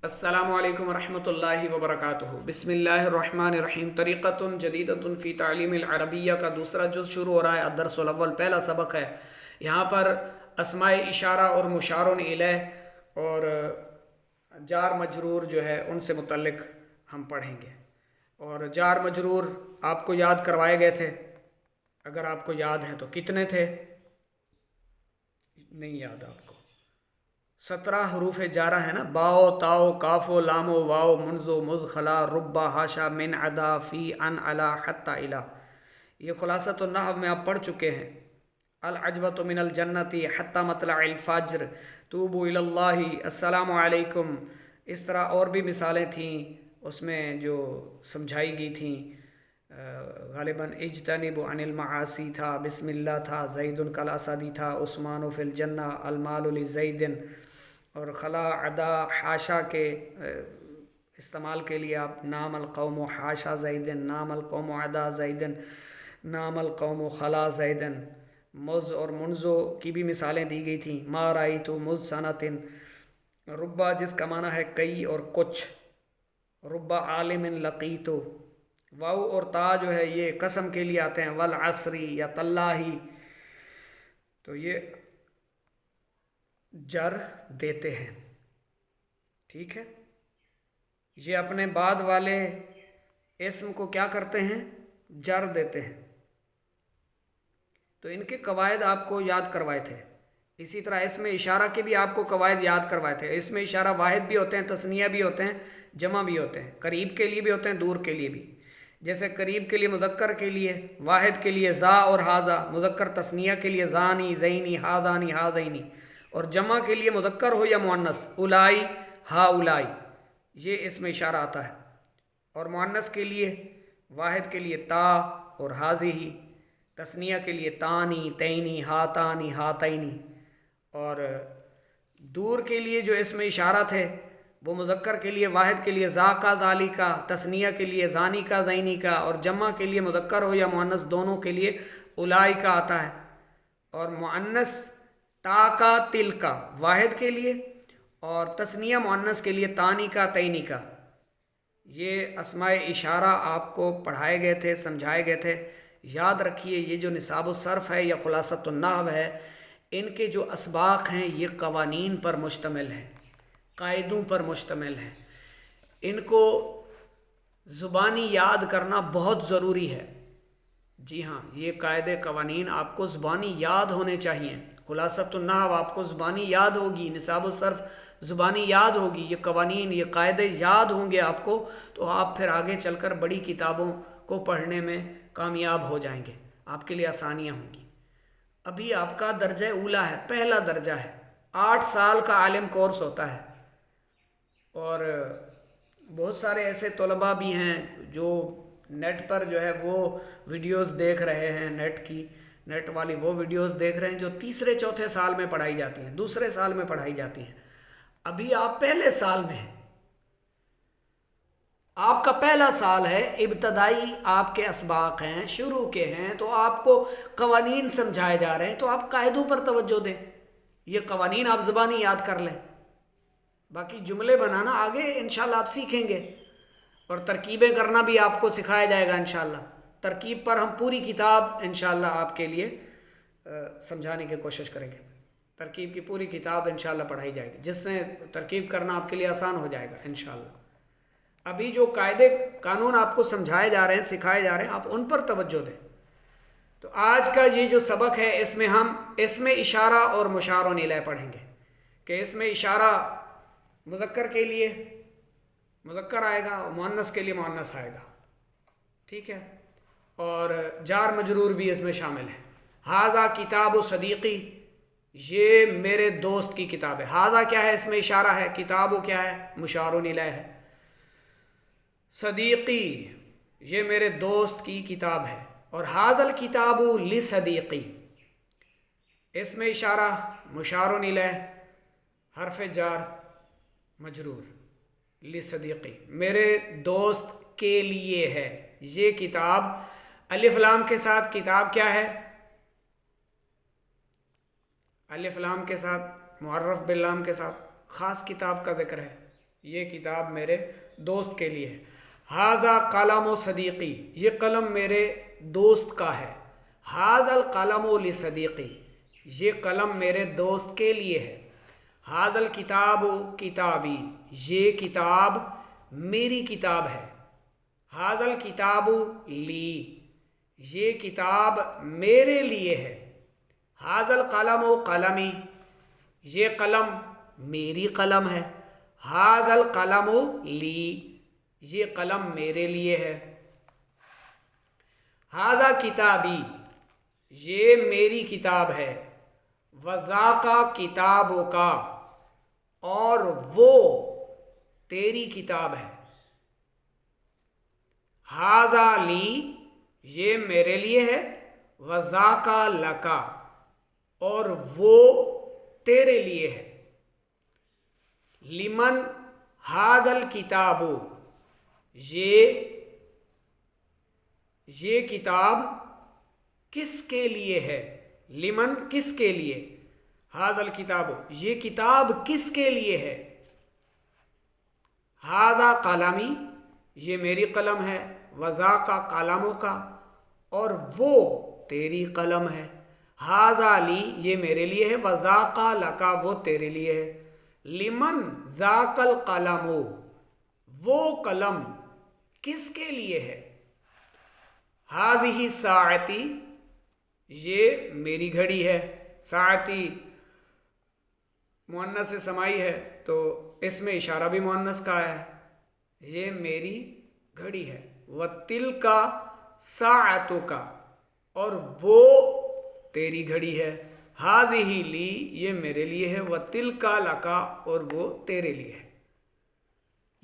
السلام علیکم ورحمۃ اللہ وبرکاتہ۔ بسم اللہ الرحمن الرحیم۔ طریقۃ جدیدۃ فی تعلیم العربیہ کا دوسرا جز شروع ہو رہا ہے۔ الدرس الاول پہلا سبق ہے۔ یہاں پر اسماء اشارہ اور مشار الیہ اور جار مجرور جو ہے ان سے متعلق ہم پڑھیں گے۔ اور جار مجرور آپ کو یاد کروائے گئے تھے، اگر آپ کو یاد ہیں تو کتنے تھے؟ نہیں یاد آپ کو؟ 17 حروف جارہ ہے نا، باؤ تاؤ کافو لامو واؤ منزو مزخلا ربا ہاشا من عدا فی ان علا حتی الہ۔ یہ خلاصۃ النحو میں آپ پڑھ چکے ہیں۔ العجبۃ من الجنتی حتی مطلع الفجر، توبوا الی اللہ، السلام علیکم۔ اس طرح اور بھی مثالیں تھیں اس میں جو سمجھائی گئی تھیں۔ غالباً اجتنبوا عن المعاصی تھا، بسم اللہ تھا، زید کالاسدی تھا، عثمان فی الجنہ، المال لزید، اور خلا عدا حاشا کے استعمال کے لیے آپ نام القوم حاشا زیدن، نام القوم عدا زیدن، نام القوم خلا زیدن۔ مز اور منزو کی بھی مثالیں دی گئی تھیں۔ ما رأیت مز سنتن، ربا جس کا معنی ہے کئی اور کچھ، ربا عالم لقیتو۔ واو اور تا جو ہے یہ قسم کے لیے آتے ہیں، والعصری یا تاللہ، تو یہ جر دیتے ہیں، ٹھیک ہے۔ یہ اپنے بعد والے اسم کو کیا کرتے ہیں؟ جر دیتے ہیں۔ تو ان کے قواعد آپ کو یاد کروائے تھے۔ اسی طرح اس میں اشارہ کے بھی آپ کو قواعد یاد کروائے تھے۔ اس میں اشارہ واحد بھی ہوتے ہیں، تثنیہ بھی ہوتے ہیں، جمع بھی ہوتے ہیں، قریب کے لیے بھی ہوتے ہیں، دور کے لیے بھی۔ جیسے قریب کے لیے مذکر کے لیے، واحد کے لیے ذا اور ہاذا، مذکر تثنیہ کے لیے ذانی ذینی ہاذانی ہاذینی، اور جمع کے لیے مذکر ہو یا مؤنث اولائی ہا اولائی، یہ اس میں اشارہ آتا ہے۔ اور مؤنث کے لیے واحد کے لیے تا اور ہاذیہی، تثنیہ کے لیے تانی تینی ہاتانی ہاتینی، اور دور کے لیے جو اس میں اشارہ تھے وہ مذکر کے لیے واحد کے لیے ذا کا ذالی کا، تثنیہ کے لیے ذانی کا ذینی کا، اور جمع کے لیے مذکر ہو یا مؤنث دونوں کے لیے اولائی کا آتا ہے۔ اور مؤنث تا کا تل کا واحد کے لیے، اور تثنیہ مؤنث کے لیے تانی کا تینی کا۔ یہ اسماء اشارہ آپ کو پڑھائے گئے تھے، سمجھائے گئے تھے۔ یاد رکھیے یہ جو نصاب الصرف ہے یا خلاصۃ النحو ہے، ان کے جو اسباق ہیں یہ قوانین پر مشتمل ہیں، قاعدوں پر مشتمل ہیں۔ ان کو زبانی یاد کرنا بہت ضروری ہے۔ جی ہاں، یہ قاعدے قوانین آپ کو زبانی یاد ہونے چاہیے۔ خلاصۃ النحو آپ کو زبانی یاد ہوگی، نصاب الصرف زبانی یاد ہوگی، یہ قوانین یہ قاعدے یاد ہوں گے آپ کو، تو آپ پھر آگے چل کر بڑی کتابوں کو پڑھنے میں کامیاب ہو جائیں گے، آپ کے لیے آسانیاں ہوں گی۔ ابھی آپ کا درجہ اولا ہے، پہلا درجہ ہے، 8 سال کا عالم کورس ہوتا ہے۔ اور بہت سارے ایسے طلباء بھی ہیں جو نیٹ پر جو ہے وہ ویڈیوز دیکھ رہے ہیں، نیٹ والی وہ ویڈیوز دیکھ رہے ہیں جو تیسرے چوتھے سال میں پڑھائی جاتی ہیں، دوسرے سال میں پڑھائی جاتی ہیں۔ ابھی آپ پہلے سال میں ہیں، آپ کا پہلا سال ہے، ابتدائی آپ کے اسباق ہیں، شروع کے ہیں، تو آپ کو قوانین سمجھائے جا رہے ہیں، تو آپ قاعدوں پر توجہ دیں۔ یہ قوانین آپ زبانی یاد کر لیں، باقی جملے بنانا آگے انشاءاللہ آپ سیکھیں گے، اور ترکیبیں کرنا بھی آپ کو سکھایا جائے گا انشاءاللہ۔ ترکیب پر ہم پوری کتاب انشاءاللہ آپ کے لیے سمجھانے کی کوشش کریں گے۔ ترکیب کی پوری کتاب انشاءاللہ پڑھائی جائے گی، جس سے ترکیب کرنا آپ کے لیے آسان ہو جائے گا انشاءاللہ۔ ابھی جو قاعدے قانون آپ کو سمجھائے جا رہے ہیں، سکھائے جا رہے ہیں، آپ ان پر توجہ دیں۔ تو آج کا یہ جو سبق ہے اس میں ہم اسم اشارہ اور مشار الیہ پڑھیں گے، کہ اسم اشارہ مذکر کے لیے مذکر آئے گا اور مؤنث کے لیے مؤنث آئے گا، ٹھیک ہے۔ اور جار مجرور بھی اس میں شامل ہے۔ ھذا کتاب صدیقی، یہ میرے دوست کی کتاب ہے۔ ھذا کیا ہے؟ اس میں اشارہ ہے۔ کتاب کیا ہے؟ مشار الیہ ہے۔ صدیقی، یہ میرے دوست کی کتاب ہے۔ اور ھذا الکتاب لصدیقی، اس میں اشارہ مشار الیہ، حرف جار مجرور، لصدیقی، میرے دوست کے لیے ہے یہ کتاب۔ الف لام کے ساتھ کتاب کیا ہے؟ الف لام کے ساتھ، معرف باللام کے ساتھ خاص کتاب کا ذکر ہے۔ یہ کتاب میرے دوست کے لیے ہے۔ ھذا قلم صدیقی، یہ قلم میرے دوست کا ہے۔ ھذا القلم لصدیقی، یہ قلم میرے دوست کے لیے ہے۔ ھذا الکتاب کتابی، یہ کتاب میری کتاب ہے۔ ھذا الکتاب لی، یہ کتاب میرے لیے ہے۔ ھذا القلم قلمی، یہ قلم میری قلم ہے۔ ھذا القلم لی، یہ قلم میرے لیے ہے۔ ھذا کتابی، یہ میری کتاب ہے۔ وذاک کتابک، اور وہ تیری کتاب ہے۔ ھذا لی، یہ میرے لیے ہے۔ وذاک لک، اور وہ تیرے لیے ہے۔ لمن ھذا الکتاب، یہ کتاب کس کے لیے ہے؟ لمن، کس کے لیے؟ ھذا الکتاب، یہ کتاب کس کے لیے ہے؟ ھذا قلمی، یہ میری قلم ہے۔ وذاک قلمک، اور وہ تیری قلم ہے۔ ھذا لی، یہ میرے لیے ہے۔ وذاک لک، وہ تیرے لیے ہے۔ لمن ذاک القلم، وہ قلم کس کے لیے ہے؟ ھذہ ساعتی، یہ میری گھڑی ہے۔ ساعتی مؤنث سمائی ہے تو اس میں اشارہ بھی مؤنث کا ہے۔ یہ میری گھڑی ہے۔ وتلک ساعتک، اور وہ تیری گھڑی ہے۔ ھذہ لی، یہ میرے لیے ہے۔ وتلک لک، اور وہ تیرے لیے ہے۔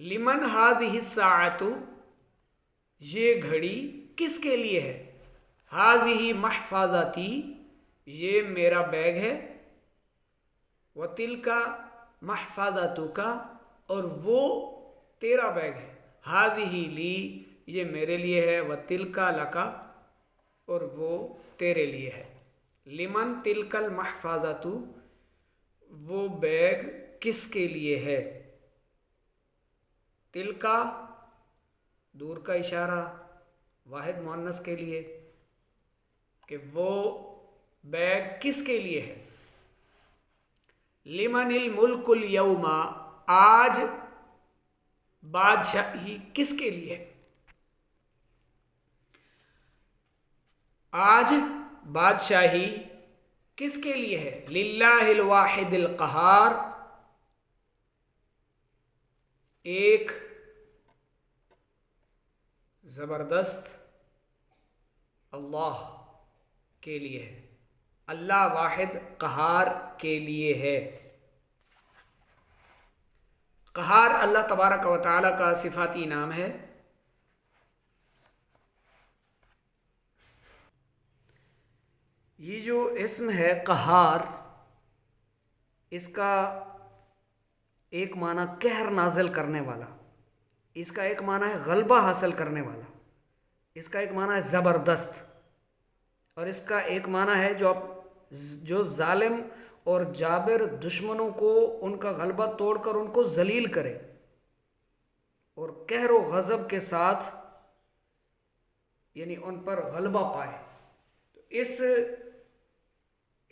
لمن ھذہ الساعۃ، یہ گھڑی کس کے لیے ہے؟ ھذہ محفظتی، یہ میرا بیگ ہے۔ وتلک محفظتک، اور وہ تیرا بیگ ہے۔ ھذہ لی، یہ میرے لیے ہے۔ وتلک لک، اور وہ تیرے لیے ہے۔ لمن تلک المحفظۃ، وہ بیگ کس کے لیے ہے؟ تلکا دور کا اشارہ واحد مؤنث کے لیے کہ وہ بیگ کس کے لیے ہے۔ لمن الملک اليوم، آج بادشاہی کس کے لیے ہے؟ آج بادشاہی کس کے لیے ہے؟ للہ الواحد القہار، ایک زبردست اللہ کے لیے ہے۔ اللہ واحد قہار کے لیے ہے۔ قہار اللہ تبارک و تعالی کا صفاتی نام ہے۔ یہ جو اسم ہے قہار، اس کا ایک معنی قہر نازل کرنے والا، اس کا ایک معنی ہے غلبہ حاصل کرنے والا، اس کا ایک معنی ہے زبردست، اور اس کا ایک معنی ہے جو ظالم اور جابر دشمنوں کو ان کا غلبہ توڑ کر ان کو ذلیل کرے اور قہر و غضب کے ساتھ یعنی ان پر غلبہ پائے۔ تو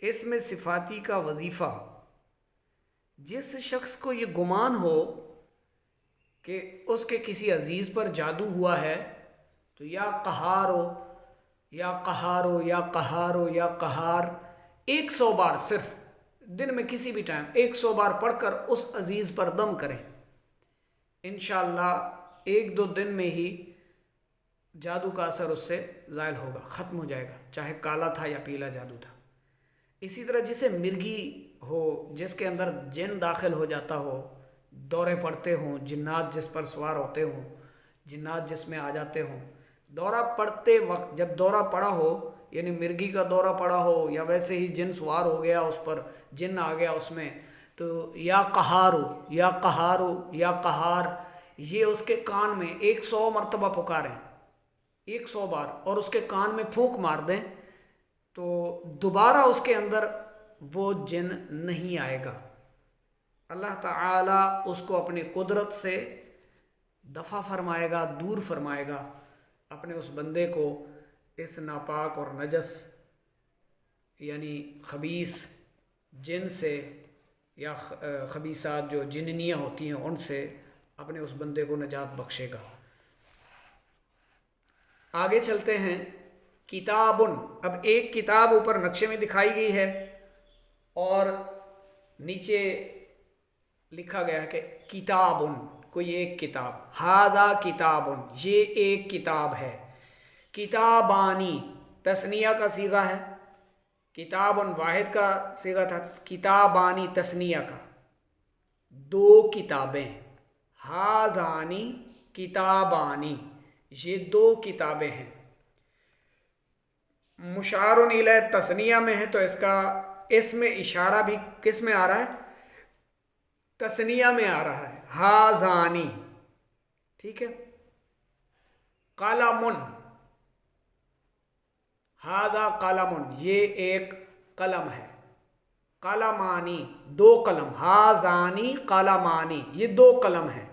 اس میں صفاتی کا وظیفہ، جس شخص کو یہ گمان ہو کہ اس کے کسی عزیز پر جادو ہوا ہے تو یا قہار ہو یا قہار ہو یا قہار ہو یا قہار 100 بار، صرف دن میں کسی بھی ٹائم 100 بار پڑھ کر اس عزیز پر دم کریں، انشاءاللہ 1-2 دن میں ہی جادو کا اثر اس سے زائل ہوگا، ختم ہو جائے گا، چاہے کالا تھا یا پیلا جادو تھا۔ اسی طرح جسے مرگی ہو، جس کے اندر جن داخل ہو جاتا ہو، دورے پڑتے ہوں، جنات جس پر سوار ہوتے ہوں، جنات جس میں آ جاتے ہوں، دورہ پڑتے وقت جب دورہ پڑا ہو، یعنی مرگی کا دورہ پڑا ہو یا ویسے ہی جن سوار ہو گیا اس پر، جن آ گیا اس میں، تو یا قہار ہو یا قہار ہو یا قہار، یہ اس کے کان میں 100 مرتبہ پکاریں، 100 بار، اور اس کے کان میں پھونک مار دیں تو دوبارہ اس کے اندر وہ جن نہیں آئے گا۔ اللہ تعالیٰ اس کو اپنی قدرت سے دفع فرمائے گا، دور فرمائے گا اپنے اس بندے کو اس ناپاک اور نجس یعنی خبیث جن سے یا خبیثات جو جننیاں ہوتی ہیں ان سے اپنے اس بندے کو نجات بخشے گا۔ آگے چلتے ہیں۔ کتابن، اب ایک کتاب اوپر نقشے میں دکھائی گئی ہے اور نیچے لکھا گیا ہے کہ کتابن، کوئی ایک کتاب، ہاذا کتابن، یہ ایک کتاب ہے۔ کتابانی تثنیہ کا صیغہ ہے، کتابن واحد کا صیغہ تھا، کتابانی تثنیہ کا، دو کتابیں، ہاذانی کتابانی، یہ دو کتابیں ہیں۔ مشار الیہ تثنیہ میں ہے تو اس کا اسم اشارہ بھی کس میں آ رہا ہے؟ تثنیہ میں آ رہا ہے، ہاذانی، ٹھیک ہے۔ قلمن، ہاذا قلمن، یہ ایک قلم ہے۔ قلمانی، دو قلم، ہاذانی قلمانی، یہ دو قلم ہیں۔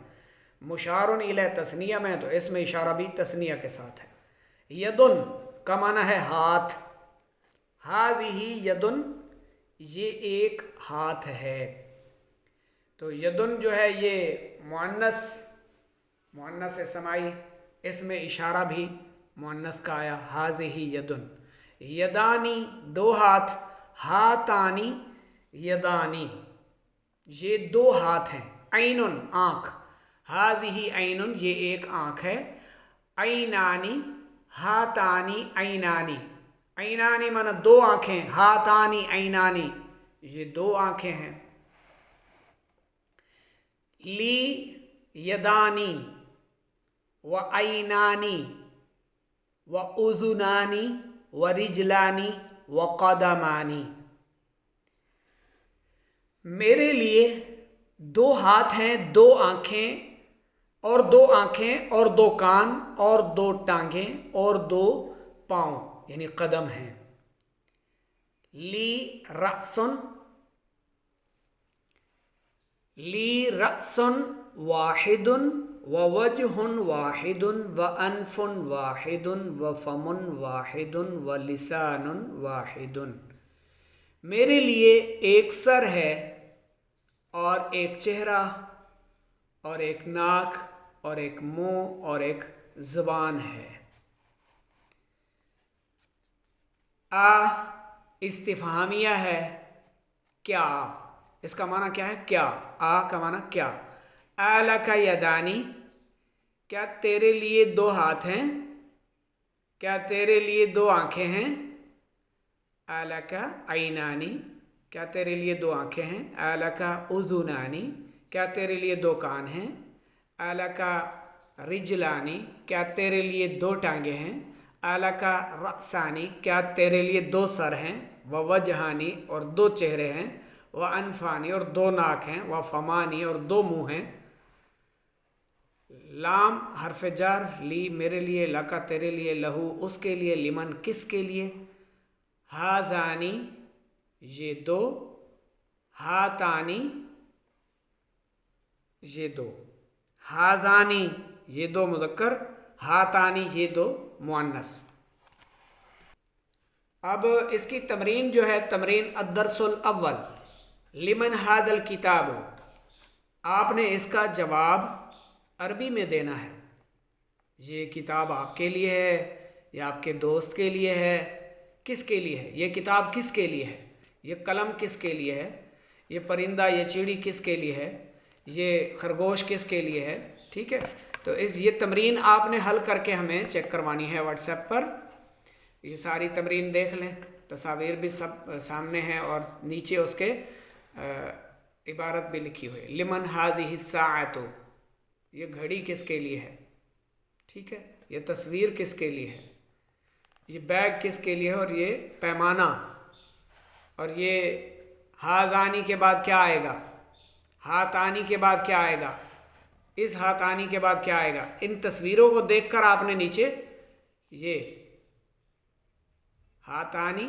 مشار الیہ تثنیہ میں تو اس میں اشارہ بھی تثنیہ کے ساتھ ہے۔ یدن کا معنی ہے ہاتھ، ہذہ یدن، یہ ایک ہاتھ ہے۔ تو یدن جو ہے یہ مؤنث سمائی، اس میں اشارہ بھی مؤنث کا آیا، ہذہ یدن۔ یدانی دو ہاتھ، ہاتانی یدانی، یہ دو ہاتھ ہیں۔ عین آنکھ، ہذہ عین، یہ ایک آنکھ ہے۔ عینانی، ہاتانی عینانی، عینانی مانا دو آنکھیں، ہاتانی عینانی، یہ دو آنکھیں ہیں۔ لی یدانی و عینانی و اذنانی و رجلانی و قدمانی، میرے لیے دو ہاتھ ہیں، دو آنکھیں اور دو آنکھیں اور دو کان اور دو ٹانگیں اور دو پاؤں یعنی قدم ہیں۔ لی رأسن، لی رأسن واحد و وجہ واحد و انف واحد و فم واحد و لسان واحد، میرے لیے ایک سر ہے اور ایک چہرہ اور ایک ناک اور ایک منہ اور ایک زبان ہے۔ استفہامیہ ہے، کیا، اس کا معنی کیا ہے؟ کیا، کا معنی کیا۔ لک یدانی، کیا تیرے لیے دو ہاتھ ہیں؟ کیا تیرے لیے دو آنکھیں ہیں؟ لک عینانی، کیا تیرے لیے دو آنکھیں ہیں؟ لک اذنانی، کیا تیرے لیے دو کان ہیں؟ لک رجلانی، کیا تیرے لیے دو ٹانگیں ہیں؟ لک رأسانی، کیا تیرے لیے دو سر ہیں؟ وجہانی، اور دو چہرے ہیں۔ انفانی، اور دو ناک ہیں۔ فمانی، اور دو منہ ہیں۔ لام حرف جر، لی میرے لیے، لکا تیرے لیے، لہو اس کے لیے، لمن کس کے لیے۔ ہاذانی یہ دو، ہاتانی یہ دو، ہاذانی یہ دو مذکر، ہاتانی یہ دو مؤنث۔ اب اس کی تمرین جو ہے، تمرین الدرس الاول لمن ھذا الکتاب، آپ نے اس کا جواب عربی میں دینا ہے۔ یہ کتاب آپ کے لیے ہے یا آپ کے دوست کے لیے ہے؟ کس کے لیے ہے یہ کتاب؟ کس کے لیے ہے یہ قلم؟ کس کے لیے ہے یہ پرندہ؟ یہ چڑی کس کے لیے ہے؟ یہ خرگوش کس کے لیے ہے؟ ٹھیک ہے، تو یہ تمرین آپ نے حل کر کے ہمیں چیک کروانی ہے واٹس ایپ پر۔ یہ ساری تمرین دیکھ لیں، تصاویر بھی سب سامنے ہیں اور نیچے اس کے عبارت بھی لکھی ہوئی ہے۔ لمن ھذہ الساعۃ، یہ گھڑی کس کے لیے ہے؟ ٹھیک ہے، یہ تصویر کس کے لیے ہے؟ یہ بیگ کس کے لیے ہے؟ اور یہ پیمانہ، اور یہ ہاذانی کے بعد کیا آئے گا؟ ہاتانی کے بعد کیا آئے گا؟ اس ہاتانی کے بعد کیا آئے گا؟ ان تصویروں کو دیکھ کر آپ نے نیچے یہ ہاتانی